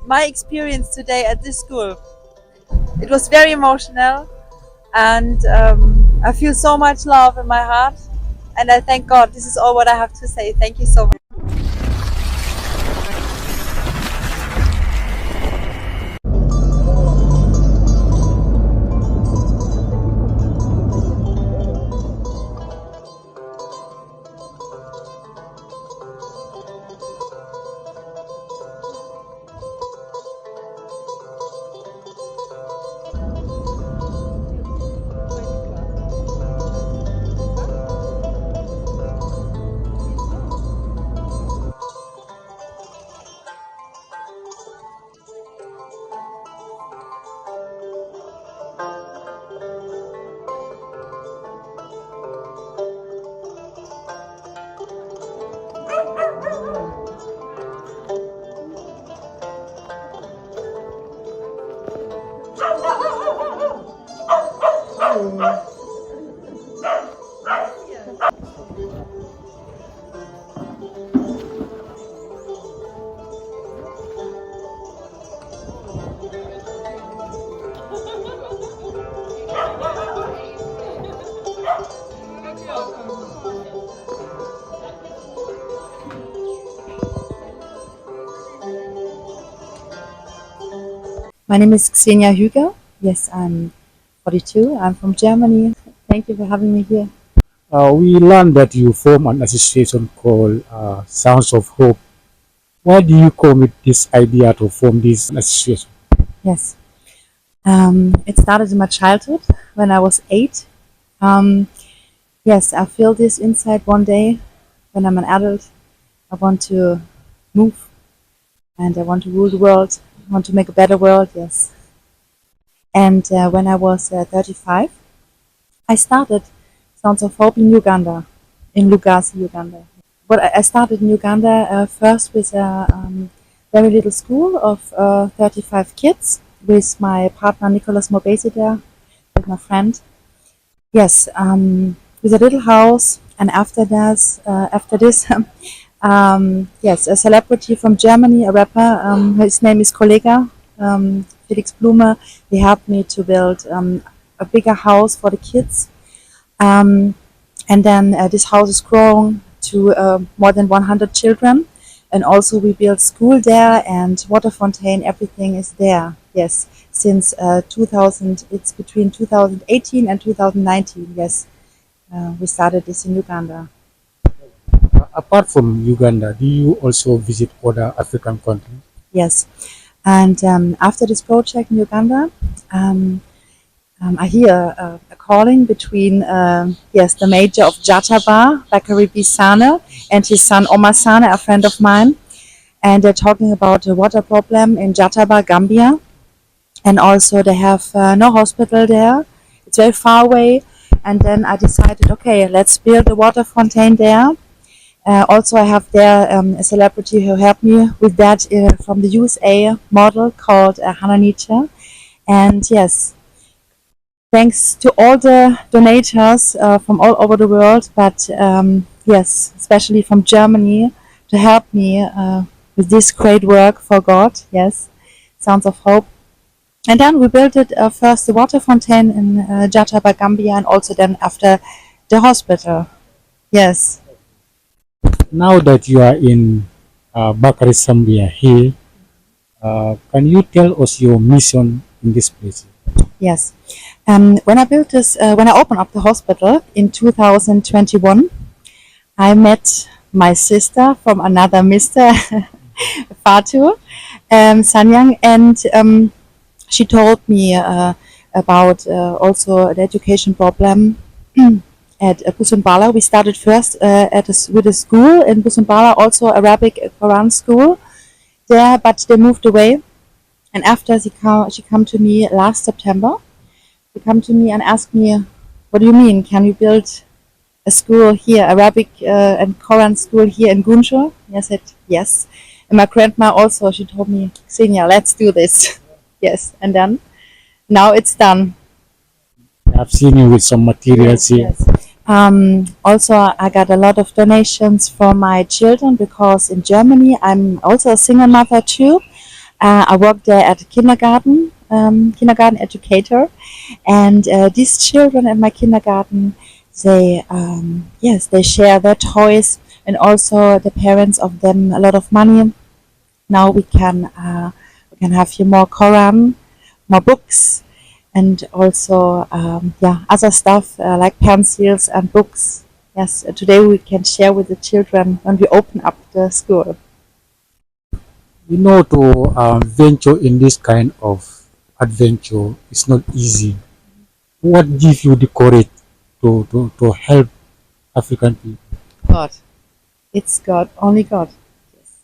my experience today at this school. It was very emotional, and I feel so much love in my heart, and I thank God. This is all what I have to say. Thank you so much. My name is Xenia Hüger. Yes, I'm 42. I'm from Germany. Thank you for having me here. We learned that you form an association called Sounds of Hope. Why do you come with this idea to form this association? Yes. It started in my childhood when I was 8. Yes, I feel this inside one day when I'm an adult. I want to move and I want to rule the world. I want to make a better world, yes. And when I was 35, I started Sounds of Hope in Uganda, in Lugasi, Uganda. But I started in Uganda first with a very little school of 35 kids with my partner Nicholas Mobesi there, with my friend. Yes, with a little house, and after this, yes, a celebrity from Germany, a rapper, his name is Kollega, Felix Blume. He helped me to build a bigger house for the kids. And then this house is grown to more than 100 children. And also we built school there and water fountain, everything is there. Yes, since 2000, it's between 2018 and 2019, yes. We started this in Uganda. Apart from Uganda, do you also visit other African countries? Yes, and after this project in Uganda, I hear a calling between yes, the major of Jataba, Bakari Bisane, and his son Omar Sane, a friend of mine, and they're talking about the water problem in Jataba, Gambia, and also they have no hospital there. It's very far away, and then I decided, okay, let's build a water fountain there. Also, I have there a celebrity who helped me with that from the USA model called Hannah Nietzsche. And yes, thanks to all the donators from all over the world, but yes, especially from Germany, to help me with this great work for God. Yes, Sounds of Hope. And then we built it first the water fountain in Jataba, Gambia, and also then after the hospital. Yes. Now that you are in Bakari Zambia here, can you tell us your mission in this place? Yes. When I built this, when I opened up the hospital in 2021, I met my sister from another Mr. Fatu, Sanyang, and she told me about also the education problem at Busumbala. We started first with a school in Busumbala, also Arabic Quran school there, but they moved away. And after she came to me last September, she came to me and asked me, what do you mean? Can we build a school here, Arabic and Quran school here in Gunjur? I said, yes. And my grandma also, she told me, Xenia, let's do this. Yes, and then now it's done. I've seen you with some materials here. Yes. Also, I got a lot of donations for my children because in Germany I'm also a single mother too. I work there at kindergarten, kindergarten educator, and these children at my kindergarten, they yes, they share their toys, and also the parents of them a lot of money. Now we can have here more Quran, more books, and also yeah, other stuff like pencils and books. Yes, today we can share with the children when we open up the school. You know, to venture in this kind of adventure is not easy. What gives you the courage to help African people? God, it's God, only God. Yes.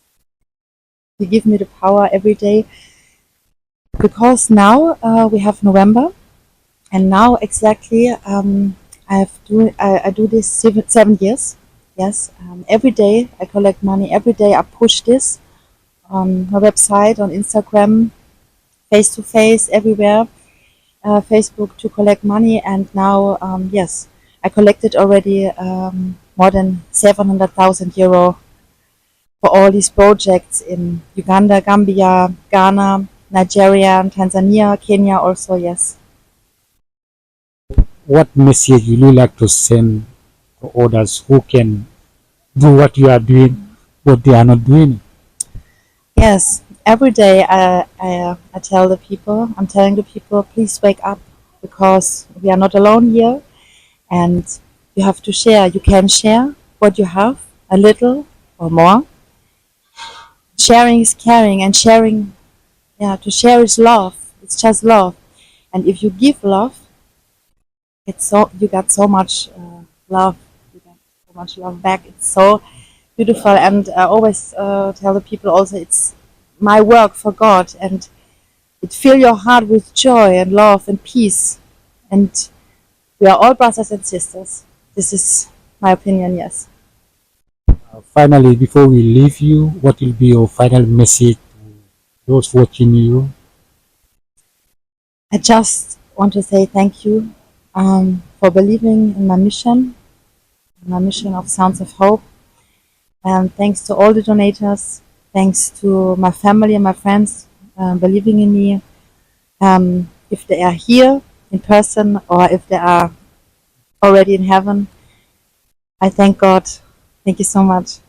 He give me the power every day because now we have November, and now exactly I do this 7 years. Yes, every day I collect money. Every day I push this on my website, on Instagram, face to face, everywhere, Facebook to collect money. And now, yes, I collected already more than 700,000 euro for all these projects in Uganda, Gambia, Ghana, Nigeria, and Tanzania, Kenya also, yes. What message would you like to send to others who can do what you are doing, but they are not doing it? Yes, every day I tell the people, I'm telling the people, please wake up because we are not alone here and you have to share. You can share what you have, a little or more. Sharing is caring, and sharing, yeah, to share is love. It's just love. And if you give love, it's so, you got so much love. You get so much love back. It's so beautiful. And I always tell the people also, it's my work for God, and it fill your heart with joy and love and peace. And we are all brothers and sisters. This is my opinion, yes. Finally, before we leave you, what will be your final message to those watching you? I just want to say thank you for believing in my mission of Sounds of Hope. And thanks to all the donators, thanks to my family and my friends believing in me. If they are here in person or if they are already in heaven, I thank God. Thank you so much.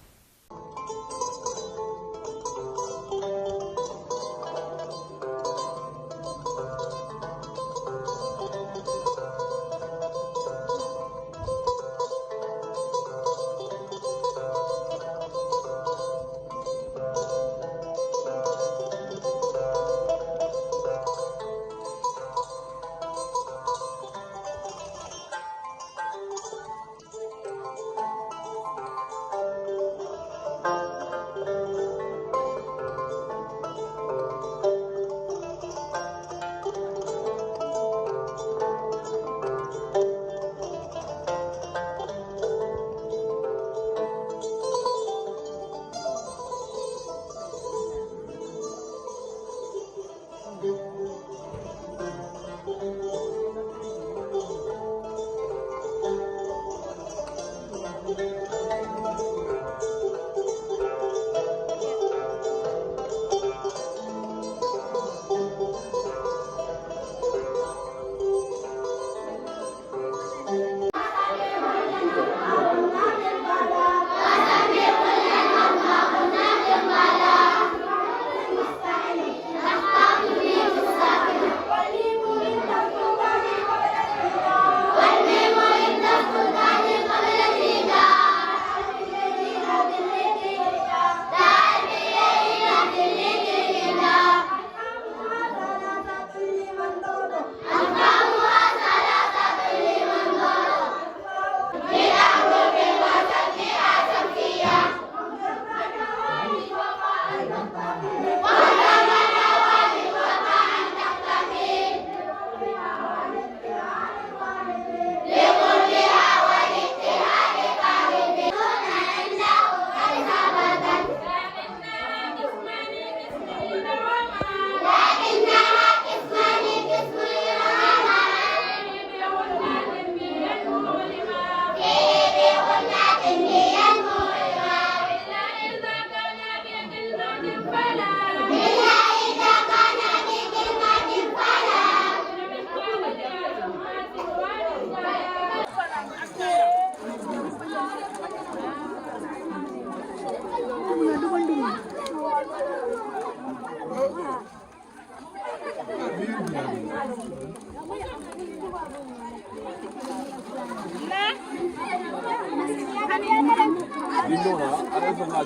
For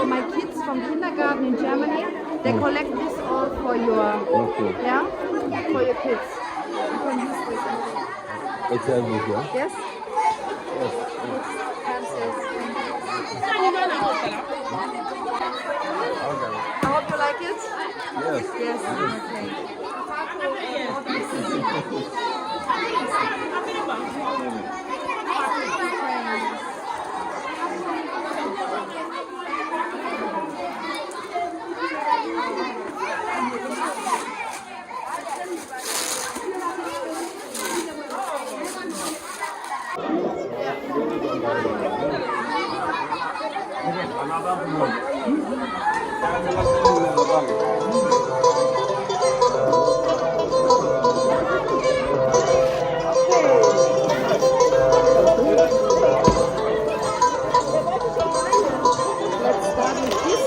my kids from kindergarten in Germany, they collect this all for your, yeah, for your kids. You can use this. It's everything, yeah? Yes. I hope you like it. Yes. Yes. Let's start with this.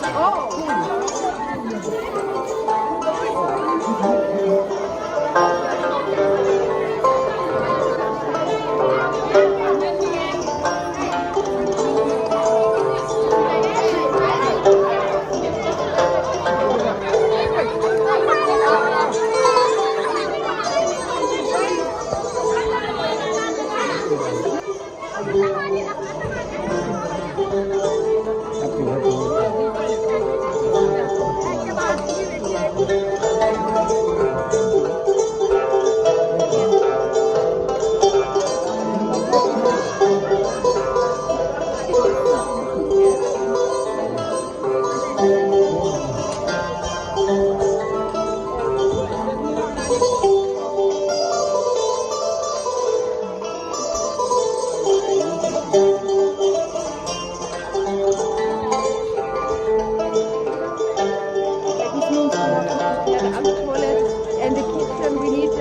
This means we have to prepare the other toilet and the kitchen. We need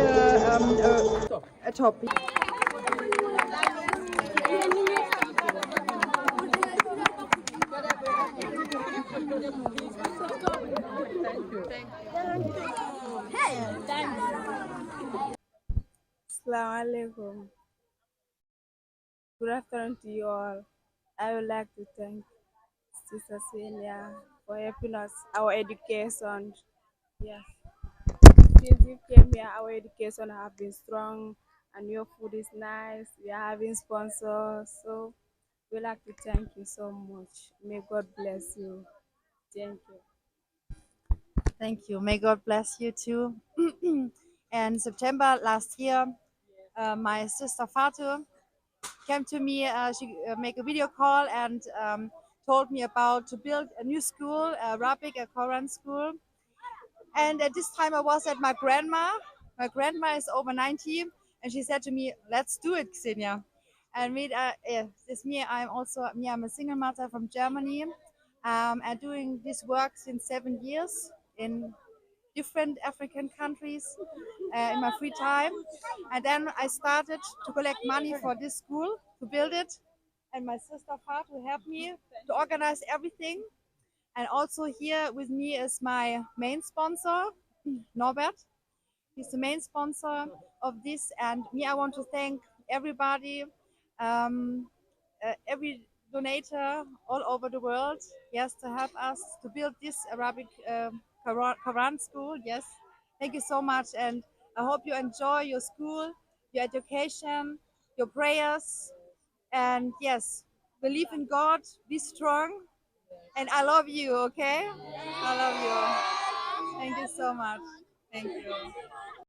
a top. Assalamu alaikum. Good afternoon to you all. I would like to thank Sister Celia for helping us our education. Yes. Since you came here, our education have been strong and your food is nice. We are having sponsors. So we like to thank you so much. May God bless you. Thank you. Thank you. May God bless you too. And September last year, my sister Fatu came to me. She make a video call and told me about to build a new school, Arabic, a Quran school. And at this time, I was at my grandma. My grandma is over 90, and she said to me, "Let's do it, Xenia." And it's me. I'm a single mother from Germany. And doing this work since 7 years in different African countries in my free time. And then I started to collect money for this school to build it. And my sister Fatu helped me to organize everything. And also here with me is my main sponsor, Norbert. He's the main sponsor of this. And me, I want to thank everybody, um, every donator all over the world, yes, to help us to build this Arabic Quran school. Yes, thank you so much. And I hope you enjoy your school, your education, your prayers. And yes, believe in God, be strong, and I love you, okay? I love you. Thank you so much. Thank you.